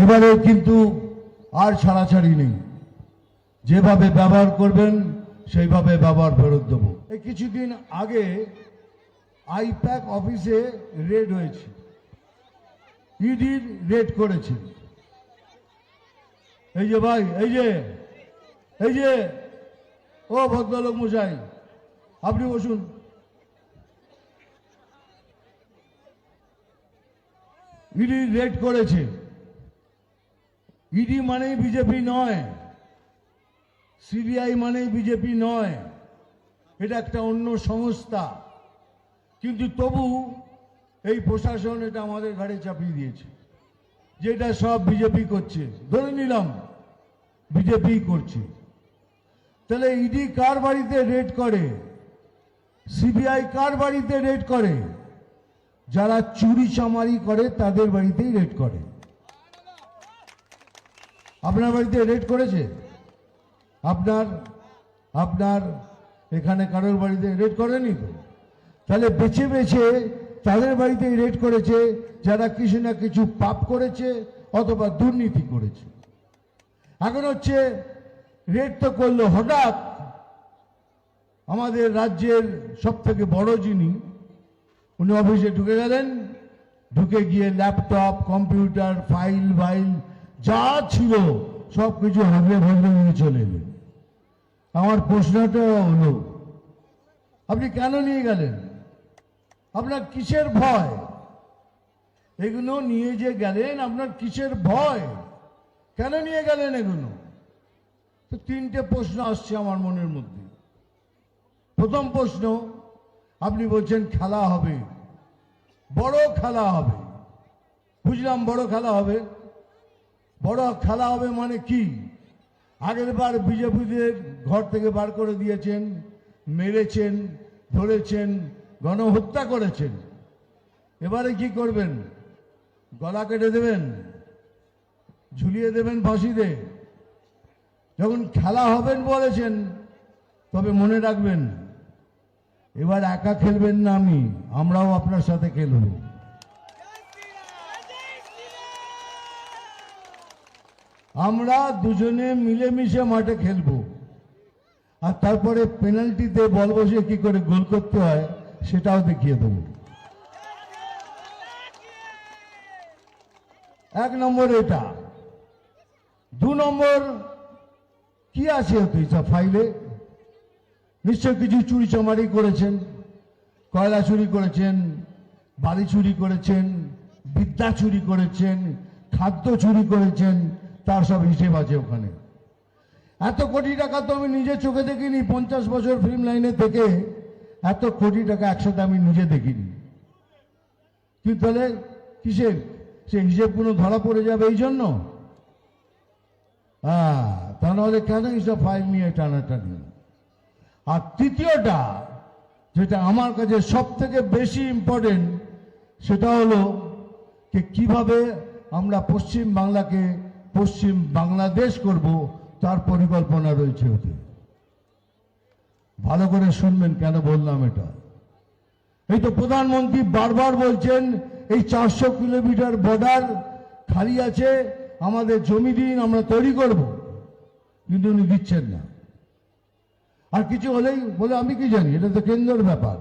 এবারে কিন্তু আর ছাড়াছাড়ি নেই, যেভাবে ব্যবহার করবেন সেইভাবে ব্যবহার ফেরত দেবো। এই কিছুদিন আগে আইপ্যাক অফিসে রেড হয়েছে, ইডির রেড করেছে। এই যে ভাই, এই যে ও ভদ্রলোক মশাই, আপনি বসুন। ইডি রেড করেছে। ইডি মানেই বিজেপি নয়, সিবিআই মানেই বিজেপি নয়, এটা একটা অন্য সংস্থা। কিন্তু তবু এই প্রশাসন এটা আমাদের ঘাড়ে চাপিয়ে দিয়েছে, যেটা সব বিজেপি করছে। ধরে নিলাম বিজেপি করছে, তাহলে ইডি কার বাড়িতে রেড করে, সিবিআই কার বাড়িতে রেড করে? যারা চুরি চামারি করে তাদের বাড়িতেই রেড করে। আপনার বাড়িতে রেড করেছে? আপনার এখানে কারোর বাড়িতে রেড করেনি তো? তাহলে বেছে বেছে তাদের বাড়িতেই রেড করেছে যারা কিছু না কিছু পাপ করেছে অথবা দুর্নীতি করেছে। এখন হচ্ছে রেড তো করলো হঠাৎ আমাদের রাজ্যের সব থেকে বড় যিনি, উনি অফিসে ঢুকে গেলেন, ঢুকে গিয়ে ল্যাপটপ, কম্পিউটার, ফাইল যা ছিল সব কিছু হাবড়ে ভাবড়ে নিয়ে চলে এলেন। আমার প্রশ্নটা হলো, আপনি কেন নিয়ে গেলেন? আপনার কিসের ভয়? এগুলো নিয়ে যে গেলেন, আপনার কিসের ভয়? কেন নিয়ে গেলেন এগুলো? তো তিনটে প্রশ্ন আসছে আমার মনের মধ্যে। প্রথম প্রশ্ন, আপনি বলছেন খেলা হবে, বড় খেলা হবে। বুঝলাম বড় খেলা হবে। বড় খেলা হবে মানে কি? আগের বার বিজেপিদের ঘর থেকে বার করে দিয়েছেন, মেরেছেন, ধরেছেন, গণহত্যা করেছেন। এবারে কি করবেন? গলা কেটে দেবেন, ঝুলিয়ে দেবেন ফাঁসিতে? যখন খেলা হবেন বলেছেন, তবে মনে রাখবেন এবার একা খেলবেন না, আমরাও আপনার সাথে খেলব। আমরা দুজনে মিলেমিশে মাঠে খেলব, আর তারপরে পেনাল্টিতে বল বসে কি করে গোল করতে হয় সেটাও দেখিয়ে দেব। এক নম্বর এটা। দু নম্বর, কি আছে সব ফাইলে? নিশ্চয় কিছু চুরি চামারি করেছেন, কয়লা চুরি করেছেন, বালি চুরি করেছেন, বিদ্যা চুরি করেছেন, খাদ্য চুরি করেছেন, তার সব হিসেব আছে ওখানে। এত কোটি টাকা তো আমি নিজে চোখে দেখিনি, 50 বছর ফিল্ম লাইনে থেকে এত কোটি টাকা একসাথে আমি নিজে দেখিনি। কিন্তু তাহলে কিসের? সে হিসেবগুলো ধরা পড়ে যাবে এই জন্য? তা নাহলে কেন এইসব ফাইল নিয়ে টানাটানি? আর তৃতীয়টা, যেটা আমার কাছে সব থেকে বেশি ইম্পর্টেন্ট, সেটা হলো যে কিভাবে আমরা পশ্চিম বাংলাকে পশ্চিম বাংলাদেশ করব, তার পরিকল্পনা রয়েছে ওতে। ভালো করে শুনবেন কেন বললাম এটা। এই তো প্রধানমন্ত্রী বারবার বলছেন এই 400 কিলোমিটার বর্ডার খালি আছে, আমাদের জমি দিন, আমরা তৈরি করব, কিন্তু উনি দিচ্ছেন না। আর কিছু হলেই বলে আমি কি জানি, এটা তো কেন্দ্রের ব্যাপার।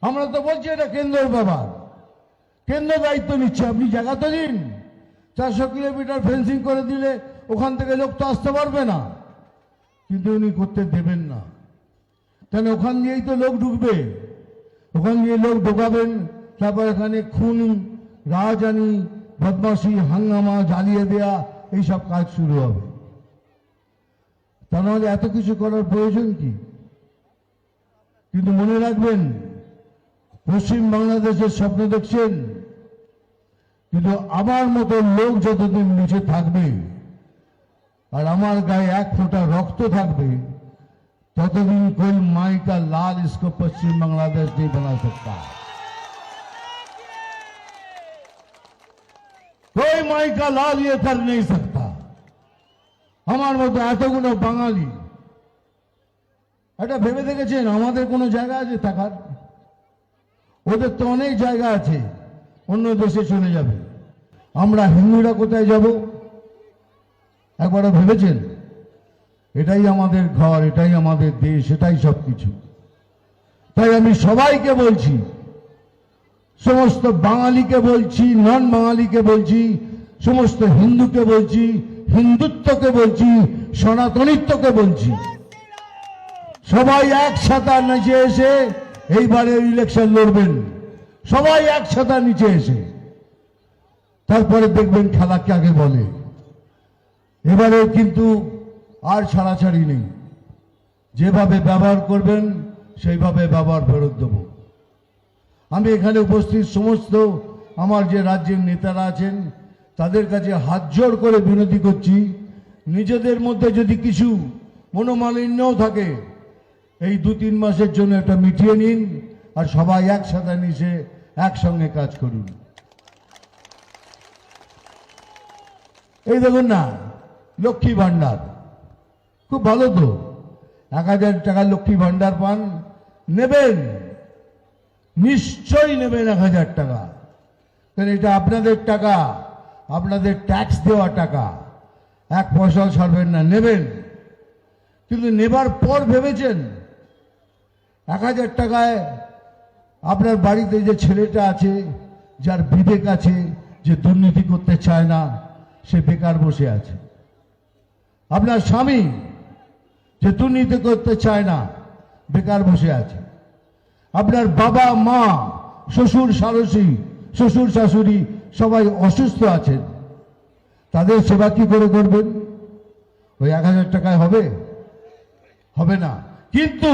আমরা তো বলছি এটা কেন্দ্রের ব্যাপার, কেন্দ্র দায়িত্ব নিচ্ছে, আপনি জায়গা তো দিন। 400 কিলোমিটার ফেন্সিং করে দিলে ওখান থেকে লোক তো আসতে পারবে না, কিন্তু উনি করতে দেবেন না। কেন? ওখান দিয়েই তো লোক ঢুকবে, ওখান দিয়ে লোক ঢোকাবেন, তারপর এখানে খুন, রাজধানী, বদমাশি, হাঙ্গামা, জ্বালিয়ে দেয়া, এইসব কাজ শুরু হবে। তা নাহলে এত কিছু করার প্রয়োজন কি? কিন্তু মনে রাখবেন, পশ্চিম বাংলাদেশের স্বপ্ন দেখছেন, কিন্তু আমার মতো লোক যতদিন নিচে থাকবে আর আমার গায়ে এক ফোঁটা রক্ত থাকবে, ततदिन कोई माई का लाल इसको पश्चिम बांग्लादेश नहीं बना सकता। कोई माई का लाल ये कर नहीं सकता। हमार मत এতগুলো বাঙালি এটা ভেবে দেখেছেন আমাদের কোনো জায়গা আছে থাকার? ওদের তো অনেক জায়গা আছে, অন্য দেশে চলে যাবে। আমরা হিন্দুরা কোথায় যাব? একবারও ভেবেছেন? এটাই আমাদের ঘর, এটাই আমাদের দেশ, এটাই সব কিছু। তাই আমি সবাইকে বলছি, সমস্ত বাঙালিকে বলছি, নন বাঙালিকে বলছি, সমস্ত হিন্দুকে বলছি, হিন্দুত্বকে বলছি, সনাতনিত্বকে বলছি, সবাই একসাথে নিচে এসে এইবারে ইলেকশন লড়বেন। সবাই একসাথে নিচে এসে, তারপরে দেখবেন খেলা কাকে বলে। এবারে কিন্তু আর ছাড়াছাড়ি নেই। যেভাবে ব্যবহার করবেন সেইভাবে ব্যবহার ফেরত দেব। আমি এখানে উপস্থিত সমস্ত আমার যে রাজ্যের নেতারা আছেন তাদের কাছে হাত জোড় করে বিনতি করছি, নিজেদের মধ্যে যদি কিছু মনোমালিন্যও থাকে এই 2-3 মাসের জন্য এটা মিটিয়ে নিন, আর সবাই একসাথে মিশে একসঙ্গে কাজ করুন। এই দেখুন না, লক্ষ্মী ভান্ডার খুব ভালো তো, 1000 টাকা লক্ষ্মী ভান্ডার পান, নেবেন, নিশ্চয়ই নেবেন 1000 টাকা, কারণ এটা আপনাদের টাকা, আপনাদের ট্যাক্স দেওয়া টাকা, 1 পয়সাও ছাড়বেন না, নেবেন। কিন্তু নেবার পর ভেবেছেন 1000 টাকায় আপনার বাড়িতে যে ছেলেটা আছে, যার বিবেক আছে, যে দুর্নীতি করতে চায় না, সে বেকার বসে আছে। আপনার স্বামী যে দুর্নীতি করতে চায় না, বেকার বসে আছে। আপনার বাবা মা, শ্বশুর শাশুড়ি সবাই অসুস্থ আছেন, তাদের সেবা কি করে করবেন? ওই 1000 টাকায় হবে? হবে না। কিন্তু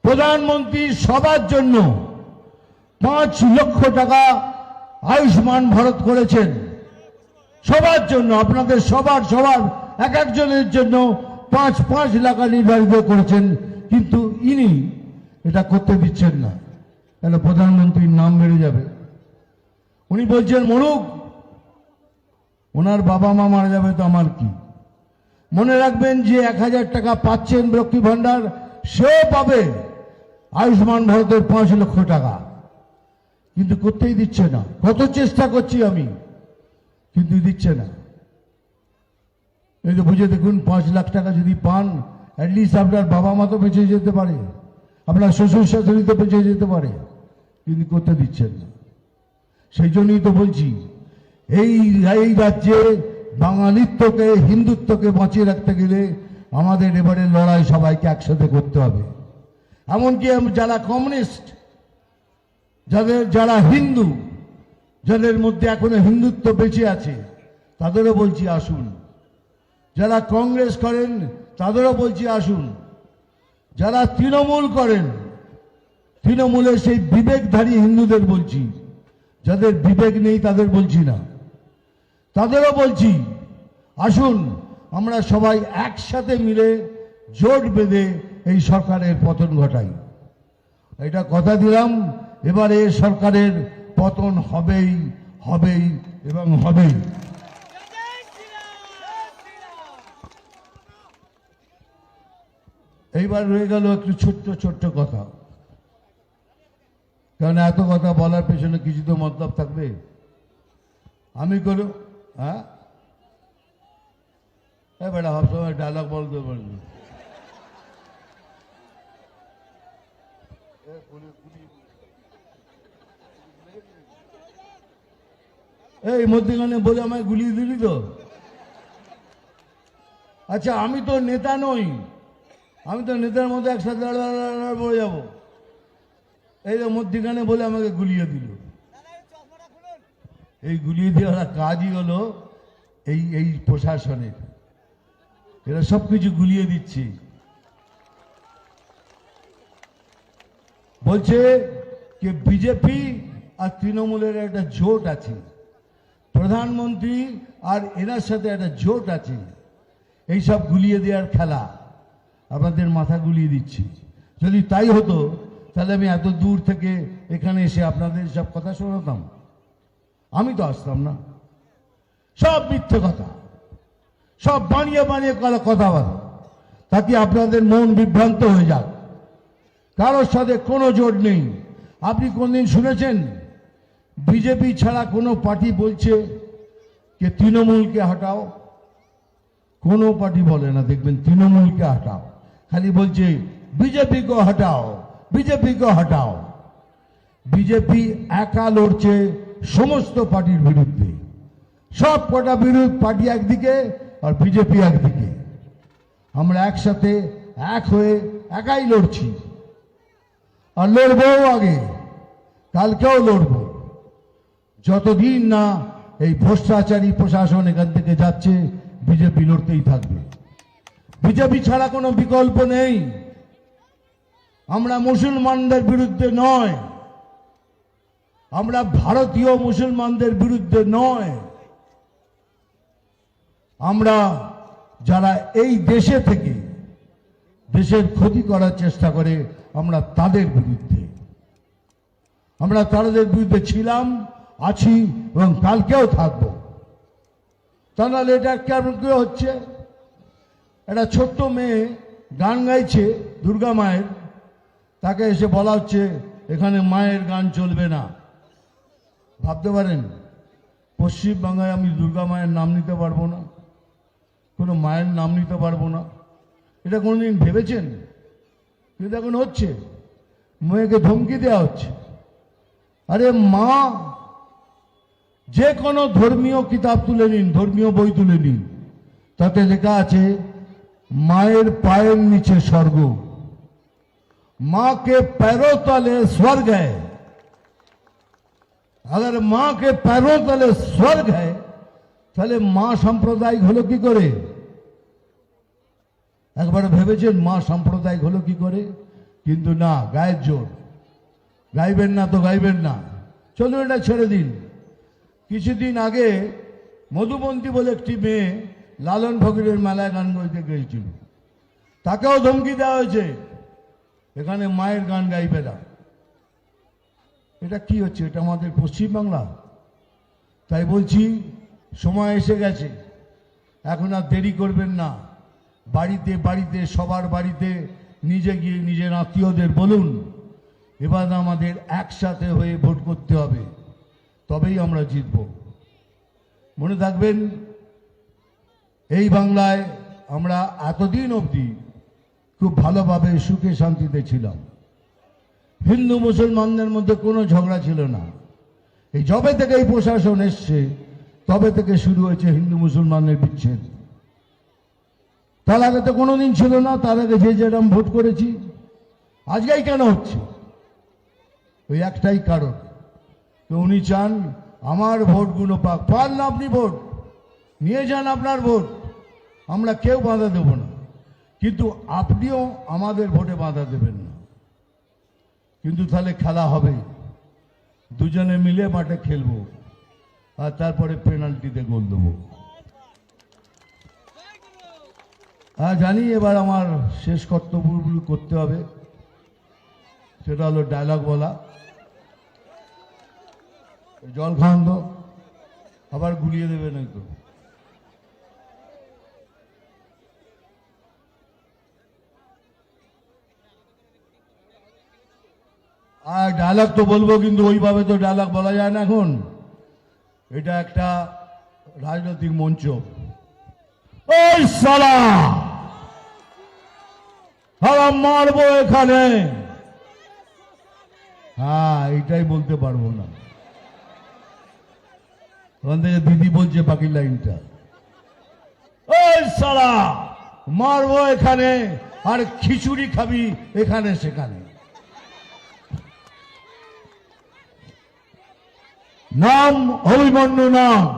প্রধানমন্ত্রী সবার জন্য 5 লক্ষ টাকা আয়ুষ্মান ভারত করেছেন, সবার জন্য, আপনাদের সবার এক একজনের জন্য 5 লাখ নির্ধারিত করেছেন। কিন্তু ইনি এটা করতে দিচ্ছেন না, কেন? প্রধানমন্ত্রীর নাম বেড়ে যাবে। উনি বলছেন মরুক, ওনার বাবা মা মারা যাবে তো আমার কি। মনে রাখবেন যে 1000 টাকা পাচ্ছেন লক্ষ্মী ভান্ডার, সেও পাবে আয়ুষ্মান ভারতের 5 লক্ষ টাকা, কিন্তু করতেই দিচ্ছে না। কত চেষ্টা করছি আমি, কিন্তু দিচ্ছে না। এই তো বুঝে দেখুন, 5 লাখ টাকা যদি পান, অ্যাটলিস্ট আপনার বাবা মা তো বেঁচে যেতে পারে, আপনার শ্বশুর শাশুড়ি তো বেঁচে যেতে পারে, কিন্তু করতে দিচ্ছেন না। সেই জন্যই তো বলছি, এই রাজ্যে বাঙালিত্বকে, হিন্দুত্বকে বাঁচিয়ে রাখতে গেলে আমাদের এবারে লড়াই সবাইকে একসাথে করতে হবে। এমনকি যারা কমিউনিস্ট, যারা হিন্দু, যাদের মধ্যে এখনো হিন্দুত্ব বেঁচে আছে, তাদেরও বলছি আসুন। যারা কংগ্রেস করেন তাদেরও বলছি আসুন। যারা তৃণমূল করেন, তৃণমূলের সেই বিবেকধারী হিন্দুদের বলছি, যাদের বিবেক নেই তাদের বলছি না, তাদেরও বলছি আসুন, আমরা সবাই একসাথে মিলে জোট বেঁধে এই সরকারের পতন ঘটাই। এটা কথা দিলাম, এবারে সরকারের পতন হবেই হবেই এবং হবেই। এইবার রয়ে গেল একটু ছোট্ট কথা, কারণ এত কথা বলার পেছনে কিছু তো মতলব থাকবে। আমি করো, হ্যাঁ বেটা সবসময় ডায়লগ বলতে পারবি। এই মধ্যখানে বলে আমায় গুলিয়ে দিলি তো। আচ্ছা, আমি তো নেতা নই, আমি তো নেতার মধ্যে একসাথে পড়ে যাবো। এই যে মধ্যখানে বলে আমাকে গুলিয়ে দিল। এই গুলিয়ে দেওয়ার কাজই হলো এই প্রশাসনের, এরা সবকিছু গুলিয়ে দিচ্ছে। বলছে যে বিজেপি আর তৃণমূলের একটা জোট আছে, প্রধানমন্ত্রী আর এনার সাথে একটা জোট আছে, এই সব গুলিয়ে দেওয়ার খেলা, আপনাদের মাথা গুলিয়ে দিচ্ছি। যদি তাই হতো তাহলে আমি এত দূর থেকে এখানে এসে আপনাদের সব কথা শোনাতাম? আমি তো আসতাম না। সব মিথ্যে কথা, সব বানিয়ে কথা বলা, তাতে আপনাদের মন বিভ্রান্ত হয়ে যাক। কারোর সাথে কোনো জোট নেই। আপনি কোনদিন শুনেছেন বিজেপি ছাড়া কোনো পার্টি বলছে যে তৃণমূলকে হটাও? কোনো পার্টি বলে না, দেখবেন তৃণমূলকে হটাও, খালি বলছে বিজেপি কো হটাও, বিজেপি কো হটাও। বিজেপি একা লড়ছে সমস্ত পার্টির বিরুদ্ধে, সব কটা বিরোধী পার্টি একদিকে আর বিজেপি একদিকে। আমরা একসাথে এক হয়ে একাই লড়ছি, আর লড়বো আগে, কালকেও লড়ব, যতদিন না এই ভ্রষ্টাচারী প্রশাসন এখান থেকে যাচ্ছে বিজেপি লড়তেই থাকবে। বিজেপি ছাড়া কোনো বিকল্প নেই। আমরা মুসলমানদের বিরুদ্ধে নয়, আমরা ভারতীয় মুসলমানদের বিরুদ্ধে নয়, আমরা যারা এই দেশে থেকে দেশের ক্ষতি করার চেষ্টা করে আমরা তাদের বিরুদ্ধে। আমরা তাদের বিরুদ্ধে ছিলাম, আছি এবং কালকেও থাকবো। তাহলে এটা কেমন করে হচ্ছে? একটা ছোট্ট মেয়ে গান গাইছে দুর্গা মায়ের, তাকে এসে বলা হচ্ছে এখানে মায়ের গান চলবে না। ভাবতে পারেন পশ্চিমবাংলায় আমি দুর্গা মায়ের নাম নিতে পারবো না, কোনো মায়ের নাম নিতে পারবো না, এটা কোনোদিন ভেবেছেন? কিন্তু এখন হচ্ছে, মেয়েকে ধমকি দেওয়া হচ্ছে। আরে মা, যে কোনো ধর্মীয় কিতাব তুলে নিন, ধর্মীয় বই তুলে নিন, তাতে লেখা আছে মায়ের পায়ের নিচে স্বর্গ, मां के पैरों तले स्वर्ग है। अगर मां के पैरों तले स्वर्ग है তাহলে মা সাম্প্রদায়িক হলো কি করে? একবার ভেবেছেন মা সাম্প্রদায়িক হলো কি করে? কিন্তু না, গায়ের জোর। গাইবেন না তো গাইবেন না, চলুন এটা ছেড়ে দিন। কিছুদিন আগে মধুবন্তী বলে একটি মেয়ে লালন ফকিরের মেলায় গান গাইতে গিয়েছিল, তাকেও ধমকি দেওয়া হয়েছে এখানে মায়ের গান গাইবে না। এটা কি হচ্ছে? এটা আমাদের পশ্চিমবাংলা। তাই বলছি সময় এসে গেছে, এখন আর দেরি করবেন না। বাড়িতে বাড়িতে সবার বাড়িতে নিজে গিয়ে নিজের আত্মীয়দের বলুন এবার আমাদের একসাথে হয়ে ভোট করতে হবে, তবেই আমরা জিতব। মনে থাকবেন এই বাংলায় আমরা এতদিন অবধি খুব ভালোভাবে সুখে শান্তিতে ছিলাম। হিন্দু মুসলমানদের মধ্যে কোনো ঝগড়া ছিল না। এই যবে থেকে এই প্রশাসন এসছে তবে থেকে শুরু হয়েছে হিন্দু মুসলমানের বিচ্ছেদ। তার আগে তো কোনোদিন ছিল না, তার আগে যে যেরকম ভোট করেছি। আজকেই কেন হচ্ছে? ওই একটাই কারণ, তো উনি চান আমার ভোটগুলো পাক। পান না আপনি ভোট নিয়ে যান, আপনার ভোট, আমরা কেউ বাধা দেব না, কিন্তু আপনিও আমাদের ভোটে বাধা দেবেন না। কিন্তু তাহলে খেলা হবে, দুজনে মিলে মাঠে খেলবো, আর তারপরে পেনাল্টিতে গোল দেবো। জানি এবার আমার শেষ কর্তব্যগুলো করতে হবে, সেটা হলো ডায়লগ বলা। জল খান তো, আবার গুলিয়ে দেবে নাই তো। আর ডায়লগ তো বলবো, কিন্তু ওইভাবে তো ডায়লগ বলা যায় না এখন। এটা একটা রাজনৈতিক মঞ্চ। ওই সালা মারবো এখানে, হ্যাঁ এইটাই বলতে পারবো না। ওখান থেকে দিদি বলছে বাকি লাইনটা, ওই সালা মারবো এখানে আর খিচুড়ি খাবি এখানে সেখানে। নাম অভিমন্যু নাগ,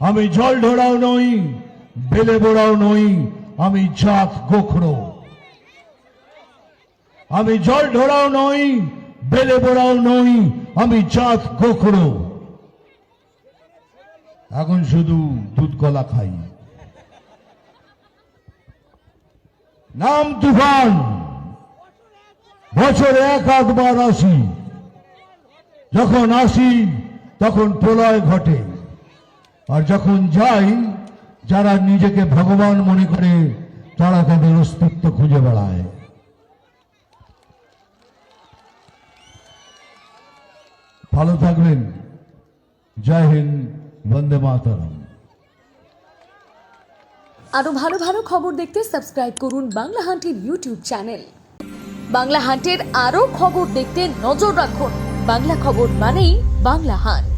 আমি জল ঢোড়াও নই, বেলে বোড়াও নই, আমি জাত গোখরো। আমি জল ঢোড়াও নই, বেলে বোড়াও নই, আমি জাত গোখরো। এখন শুধু দুধ কলা খাই। নাম তুফান, বছরে এক আধবার আসি, যখন আসি তখন প্রলয় ঘটে, আর যখন যাই যারা নিজেকে ভগবান মনে করে তারা তাদের অস্তিত্ব খুঁজে বেড়ায়। ভালো থাকবেন। জয় হিন্দ, বন্দে মাতরম। আরো ভালো ভালো খবর দেখতে সাবস্ক্রাইব করুন বাংলা হান্টের ইউটিউব চ্যানেল। বাংলা হান্টের আরো খবর দেখতে নজর রাখুন। বাংলা খবর মানেই বাংলা হান্ট।